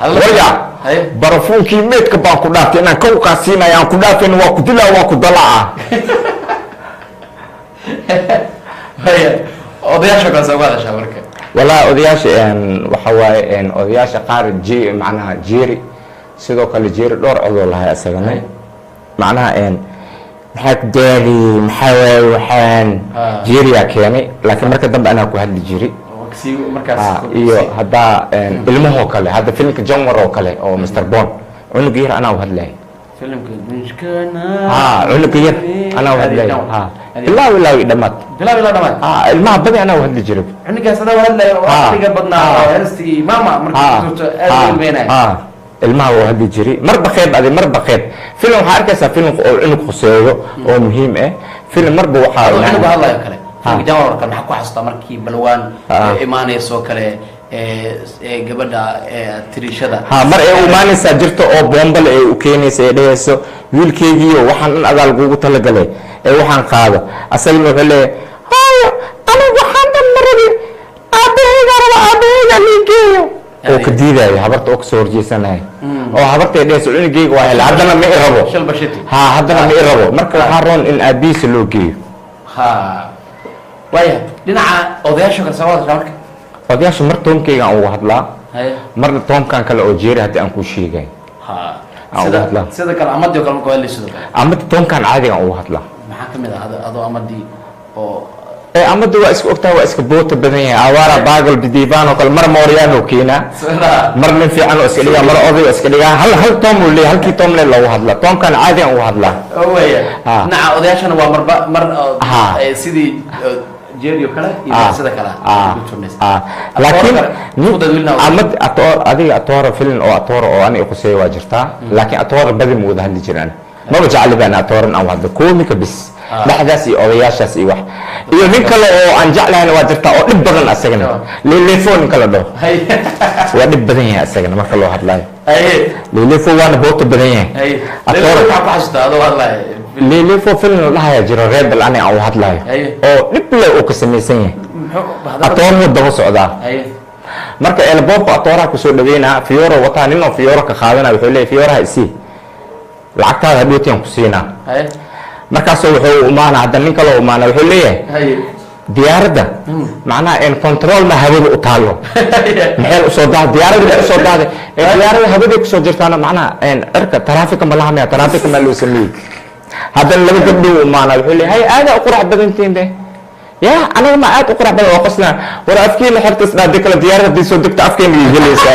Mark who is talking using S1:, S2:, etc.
S1: warya barafuunkii meedka baan ku dhaaftay inaan ka uqaasiinaya aan ku dhaafin waa ku dilaa waa ku dalaa
S2: odayaasha ka soo wada shawarka
S1: walaa odayaasha waxa waaye odayaasha qaar macnaha jeeri sidoo kale jeeri dhowr codoo lahay asagana macnaha maxaa ku daali maxaa waaye waxaan jeeriyaa keenay laakiin marka dambe anaa ku hadli jiri iyo haddaa ilmahoo kale hadda filimka janwar oo kale oo Mr. Bond cunuga yar anaa u hadlay
S2: filimka
S1: cunuga yar anaa u hadlay ilaa dhamaad ilmaha badi anaa u hadli jiray
S2: cunugaas adaa u hadlay waqtiga badnaa oo heestii mama markii turto aad weynay
S1: ilmaha uu hadli jiray marba qeyb filim waxaa arkaysaa filim oo cunug khuseeyo oo muhiim ah filim marba waxaa
S2: cunuga hadlayo kale جوار كان حكوا حستا مركي بلوان إيماني سو كله gabadha tirishada
S1: mar ay umaanaysa jirto oo bombal ay u keenaysa ee dhayso wiilkeegiyo waxaan in adaal ugu tala galay ee waxaan qaado asal wuxuu leeyahay ana waxaan maradi aabahayga ligeeyo oo ka diiday habarta oo soo horjeesanay oo habarta ay dhayso cunugeyga waa helay hadana ma irabo hadana ma irabo marka waxaa roon in aabiisa loo geeyo
S2: waya dhinaca odayaasha ka soo wada marka
S1: odayaasha mar toomkeyga aan ugu hadlaa marna toomkan kale oo jeeri hadii aan ku sheegay
S2: sida kale amadi oo kale ma kale sidoo kale
S1: amadi toomkan caadiga aan ugu hadlaa
S2: maxaa kamid ah adoo amadi oo
S1: amadi waa isku ogtaa waa iska boota badan yahay awaara baagal bidiibaan oo kale mar mooriyaan oo keena mar nin fiican oo iska dhigaa mar oday iska dhigaa hal toom uu leeyahay halkii toom le loogu hadlaa toomkan caadiga aan ugu hadlaa
S2: waya dhinaca odayaashana waa mar sidii jeeriyo kale iyo sida kale
S1: laakiin amad adiga atoora film oo atoora oo aan iqusay waa jirtaa laakiin atoora badi ma wada hadli jiraan ma jecel baan atooran aan wada koomika bis dhaxdaas iyo odayaashaas iyo wax iyo nin kale oo aan jeclahay waa jirtaa oo dhib badan asagana leelefon kala dhoo waa dhib badan yahay asagana marka loo hadlayo leelefon waana boota badan yahay
S2: atoora ka baxsada adoo hadlayo
S1: leelefo film lahaaya jiro rebel ani aan hadlayo oo dhib leh oo ka sameeysan yahay atoon daba socdaa marka elboobka atoora ku soo dhaweynaa fiyooro wataa nin oo fiyooro ka qaadana wuxuu leeyahay fiyooraha isi lacagtaada hadhootiyan ku siinaa markaas wuxuu umaana hadda nin kale umaana wuxuu leeyahay diyaaradda macnaha in control ma hawada u taalo maxay u soo daa diyaaradda u soo daaday diyaaradda hawada ku soo jirtaana macnaha cirka taraafika ma laha taraafika ma loo sameeyay هذا اللي بقدو معنا الحلي هاي أنا أقرأ بدنتين ده يا أنا ما أقرأ بدن وقصنا ولا أفكي لحد تصنع ذكر الديار دي صدقت أفكي من الجلسة